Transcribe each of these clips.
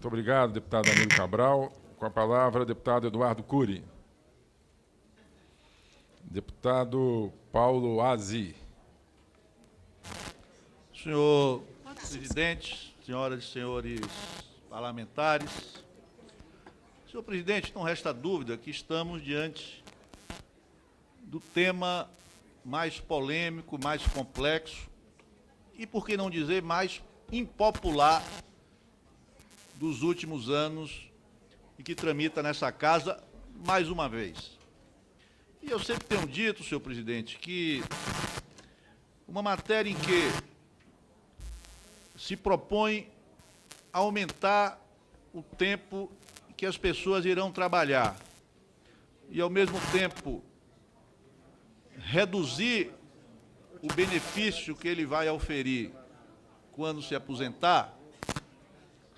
Muito obrigado, deputado Amílio Cabral. Com a palavra, deputado Eduardo Cury. Deputado Paulo Azi. Senhor presidente, senhoras e senhores parlamentares. Senhor presidente, não resta dúvida que estamos diante do tema mais polêmico, mais complexo e, por que não dizer, mais impopular dos últimos anos e que tramita nessa casa mais uma vez. E eu sempre tenho dito, senhor presidente, que uma matéria em que se propõe aumentar o tempo que as pessoas irão trabalhar e, ao mesmo tempo, reduzir o benefício que ele vai oferir quando se aposentar,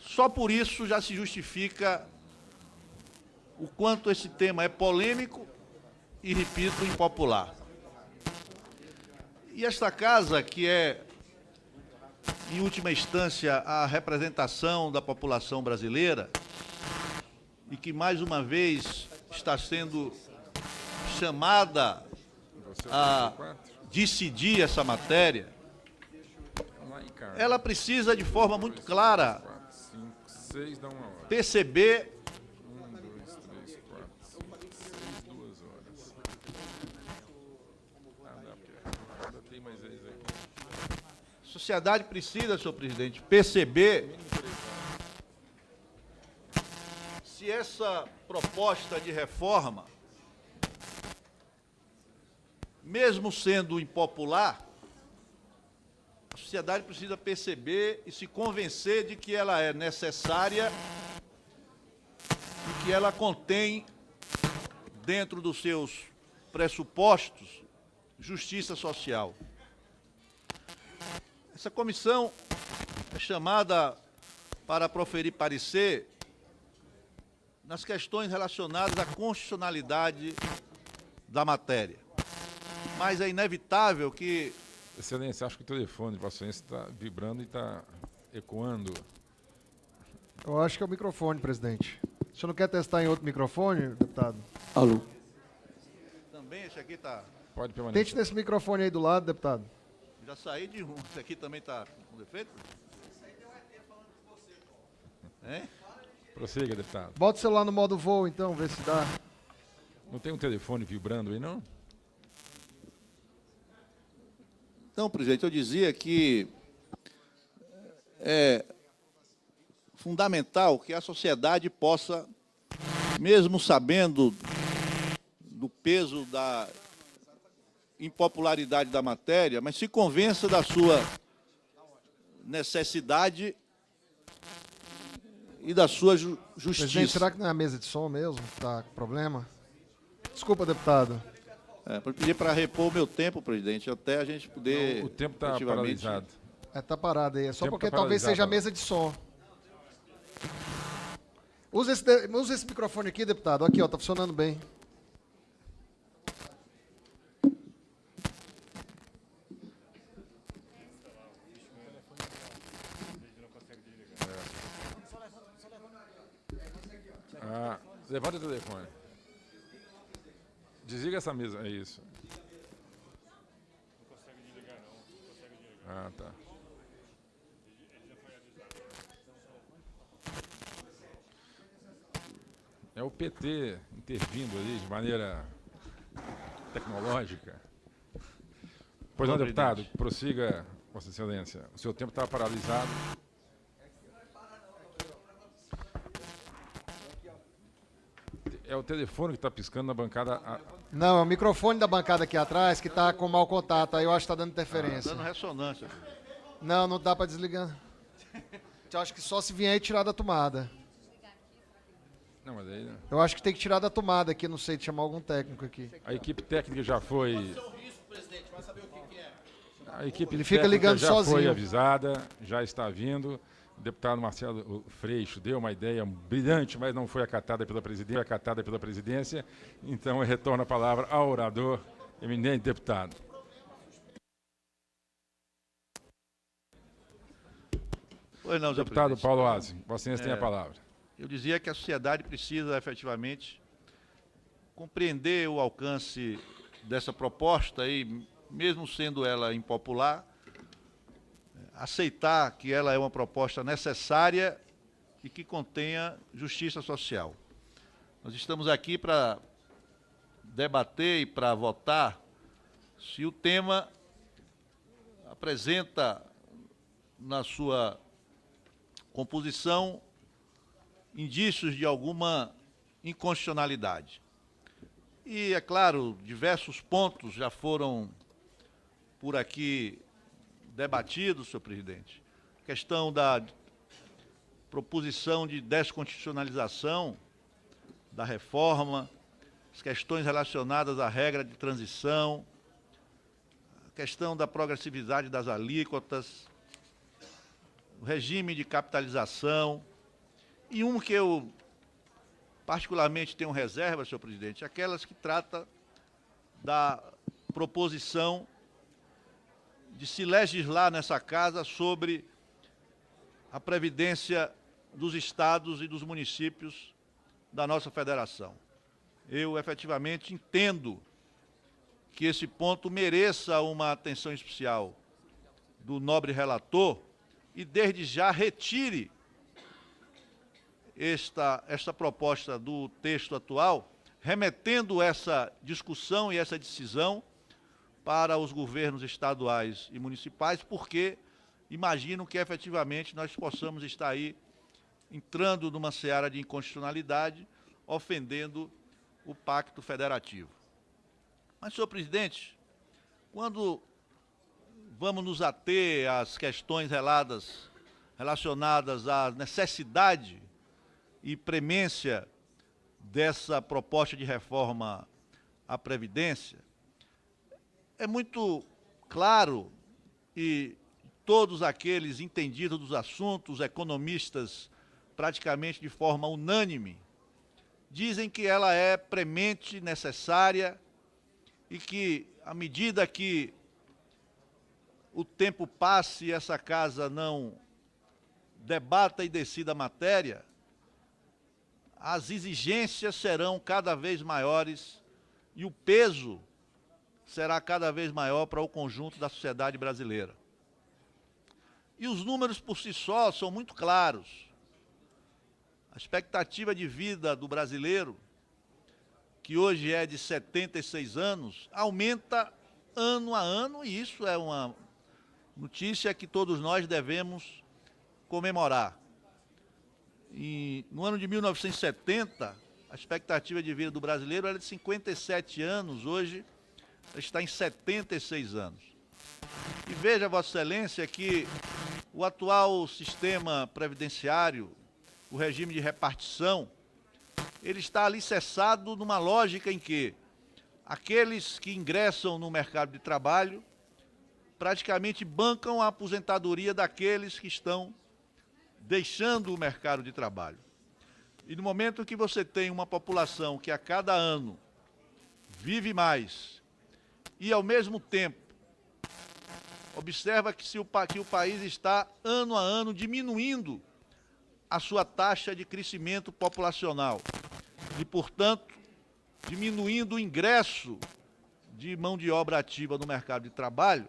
só por isso já se justifica o quanto esse tema é polêmico e, repito, impopular. E esta casa, que é, em última instância, a representação da população brasileira e que, mais uma vez, está sendo chamada a decidir essa matéria, ela precisa, de forma muito clara, perceber a sociedade precisa, senhor presidente, perceber se essa proposta de reforma, mesmo sendo impopular, a sociedade precisa perceber e se convencer de que ela é necessária e que ela contém, dentro dos seus pressupostos, justiça social. Essa comissão é chamada para proferir parecer nas questões relacionadas à constitucionalidade da matéria. Mas é inevitável que... Excelência, acho que o telefone de Vossa Excelência está vibrando e está ecoando. Eu acho que é o microfone, presidente. O senhor não quer testar em outro microfone, deputado? Alô. Também esse aqui está... Pode permanecer. Tente nesse microfone aí do lado, deputado. Já saí de um. Esse aqui também está com defeito? Hein? Prossiga, deputado. Bota o celular no modo voo, então, vê se dá. Não tem um telefone vibrando aí, não? Então, presidente, eu dizia que é fundamental que a sociedade possa, mesmo sabendo do peso da impopularidade da matéria, mas se convença da sua necessidade e da sua justiça. Presidente, será que não é a mesa de som mesmo que está com problema? Desculpa, deputado. Para pedir para repor o meu tempo, presidente, até a gente poder... Não, o tempo está efetivamente... paralisado. Tá parado aí. É só Tempo porque tá talvez paralisado, seja a ó. mesa de som. Usa esse microfone aqui, deputado. Aqui, ó, tá funcionando bem. Ah, levanta o telefone. Desliga essa mesa, é isso. Não consegue desligar, não. Ah, tá. É o PT intervindo ali de maneira tecnológica. Pois não, deputado, prossiga, Vossa Excelência. O seu tempo está paralisado. É o telefone que está piscando na bancada. Não, é o microfone da bancada aqui atrás que tá com mau contato. Aí eu acho que tá dando interferência. Dando ressonância. Não, não dá para desligar. Eu acho que só se vier e tirar da tomada. Não, mas aí, né? Eu acho que tem que tirar da tomada aqui, não sei, de chamar algum técnico aqui. A equipe técnica já foi. A equipe Ele fica técnica ligando já foi sozinho. avisada, já está vindo. O deputado Marcelo Freixo deu uma ideia brilhante, mas não foi acatada pela presidência. Então, eu retorno a palavra ao orador, eminente deputado. Pois não, senhor Deputado presidente. Paulo Aze, Vossa Excelência tem a palavra. Eu dizia que a sociedade precisa efetivamente compreender o alcance dessa proposta e, mesmo sendo ela impopular, aceitar que ela é uma proposta necessária e que contenha justiça social. Nós estamos aqui para debater e para votar se o tema apresenta na sua composição indícios de alguma inconstitucionalidade. E, é claro, diversos pontos já foram por aqui debatidos, senhor presidente. A questão da proposição de desconstitucionalização da reforma, as questões relacionadas à regra de transição, a questão da progressividade das alíquotas, o regime de capitalização, e um que eu particularmente tenho reserva, senhor presidente, aquelas que tratam da proposição de se legislar nessa casa sobre a previdência dos estados e dos municípios da nossa federação. Eu efetivamente entendo que esse ponto mereça uma atenção especial do nobre relator e desde já retire esta proposta do texto atual, remetendo essa discussão e essa decisão para os governos estaduais e municipais, porque imagino que efetivamente nós possamos estar aí entrando numa seara de inconstitucionalidade, ofendendo o Pacto Federativo. Mas, senhor presidente, quando vamos nos ater às questões relacionadas à necessidade e premência dessa proposta de reforma à Previdência, é muito claro e todos aqueles entendidos dos assuntos, economistas, praticamente de forma unânime, dizem que ela é premente, necessária e que, à medida que o tempo passe e essa casa não debata e decida a matéria, as exigências serão cada vez maiores e o peso será cada vez maior para o conjunto da sociedade brasileira. E os números por si só são muito claros. A expectativa de vida do brasileiro, que hoje é de 76 anos, aumenta ano a ano, e isso é uma notícia que todos nós devemos comemorar. E no ano de 1970, a expectativa de vida do brasileiro era de 57 anos, hoje está em 76 anos. E veja, Vossa Excelência, que o atual sistema previdenciário, o regime de repartição, ele está alicerçado numa lógica em que aqueles que ingressam no mercado de trabalho praticamente bancam a aposentadoria daqueles que estão deixando o mercado de trabalho. E no momento que você tem uma população que a cada ano vive mais e, ao mesmo tempo, observa que o país está, ano a ano, diminuindo a sua taxa de crescimento populacional e, portanto, diminuindo o ingresso de mão de obra ativa no mercado de trabalho,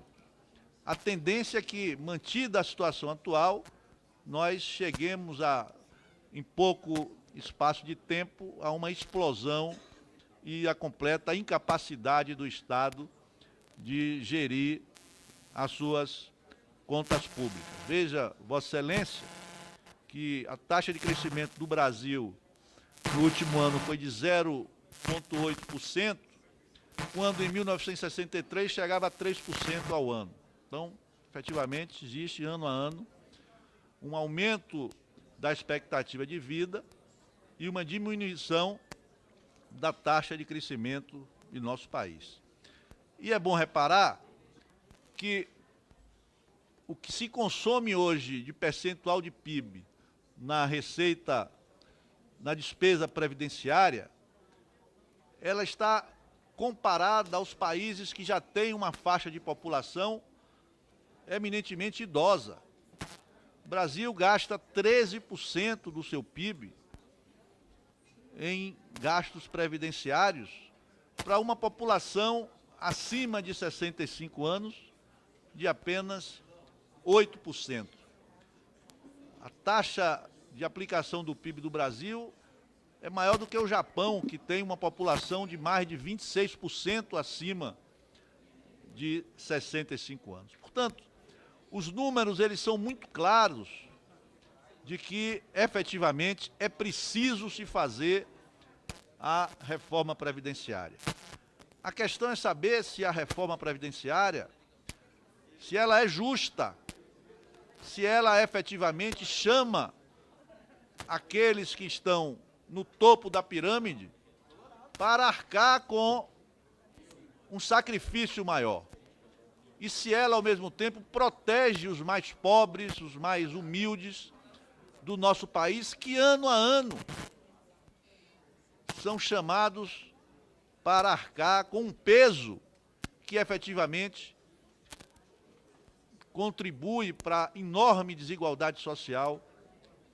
a tendência é que, mantida a situação atual, nós cheguemos em pouco espaço de tempo, a uma explosão e a completa incapacidade do Estado de gerir as suas contas públicas. Veja, Vossa Excelência, que a taxa de crescimento do Brasil no último ano foi de 0,8%, quando em 1963 chegava a 3% ao ano. Então, efetivamente, existe ano a ano um aumento da expectativa de vida e uma diminuição da taxa de crescimento em nosso país. E é bom reparar que o que se consome hoje de percentual de PIB na receita, na despesa previdenciária, ela está comparada aos países que já têm uma faixa de população eminentemente idosa. O Brasil gasta 13% do seu PIB em gastos previdenciários para uma população acima de 65 anos de apenas 8%. A taxa de aplicação do PIB do Brasil é maior do que o Japão, que tem uma população de mais de 26% acima de 65 anos. Portanto, os números eles são muito claros de que, efetivamente, é preciso se fazer a reforma previdenciária. A questão é saber se a reforma previdenciária, se ela é justa, se ela efetivamente chama aqueles que estão no topo da pirâmide para arcar com um sacrifício maior. E se ela, ao mesmo tempo, protege os mais pobres, os mais humildes do nosso país, que ano a ano são chamados para arcar com um peso que efetivamente contribui para a enorme desigualdade social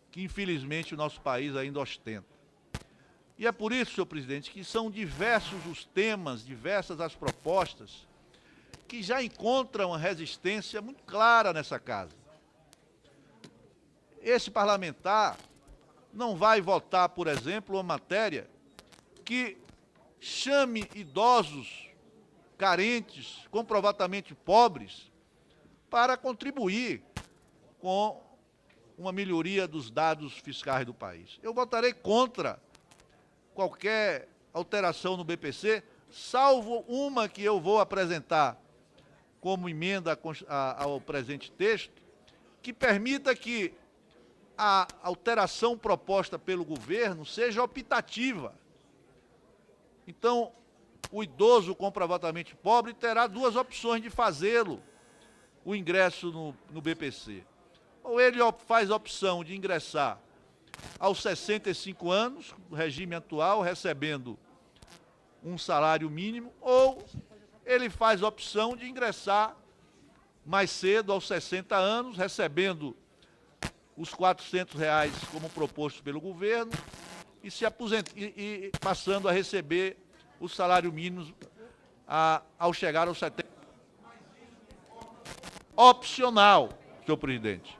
que, infelizmente, o nosso país ainda ostenta. E é por isso, senhor presidente, que são diversos os temas, diversas as propostas que já encontram uma resistência muito clara nessa casa. Esse parlamentar não vai votar, por exemplo, uma matéria que chame idosos, carentes, comprovadamente pobres, para contribuir com uma melhoria dos dados fiscais do país. Eu votarei contra qualquer alteração no BPC, salvo uma que eu vou apresentar como emenda ao presente texto, que permita que a alteração proposta pelo governo seja optativa. Então, o idoso comprovadamente pobre terá duas opções de fazê-lo, o ingresso no BPC. Ou ele faz a opção de ingressar aos 65 anos, no regime atual, recebendo um salário mínimo, ou ele faz a opção de ingressar mais cedo, aos 60 anos, recebendo os R$400 como proposto pelo governo e se e passando a receber o salário mínimo ao chegar aos 70. Opcional, senhor presidente.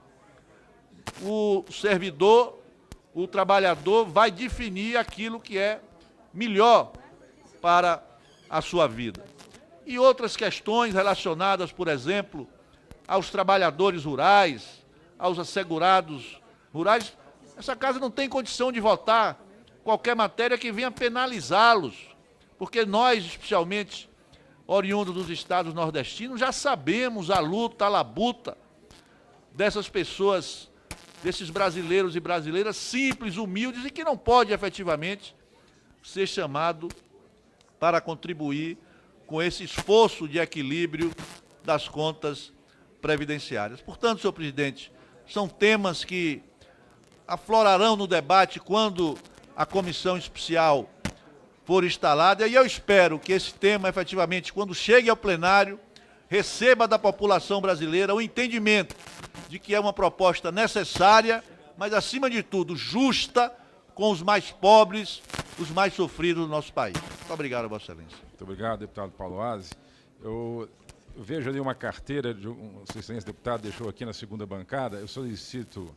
O servidor, o trabalhador vai definir aquilo que é melhor para a sua vida. E outras questões relacionadas, por exemplo, aos trabalhadores rurais, aos assegurados rurais, essa casa não tem condição de votar qualquer matéria que venha penalizá-los, porque nós, especialmente oriundos dos estados nordestinos, já sabemos a luta, a labuta dessas pessoas, desses brasileiros e brasileiras simples, humildes e que não pode efetivamente ser chamado para contribuir com esse esforço de equilíbrio das contas previdenciárias. Portanto, senhor presidente, são temas que aflorarão no debate quando a comissão especial for instalada, e eu espero que esse tema, efetivamente, quando chegue ao plenário, receba da população brasileira o entendimento de que é uma proposta necessária, mas, acima de tudo, justa com os mais pobres, os mais sofridos do nosso país. Muito obrigado, Vossa Excelência. Muito obrigado, deputado Paulo Aze. Eu vejo ali uma carteira, Sua Excelência, deputado, deixou aqui na segunda bancada. Eu solicito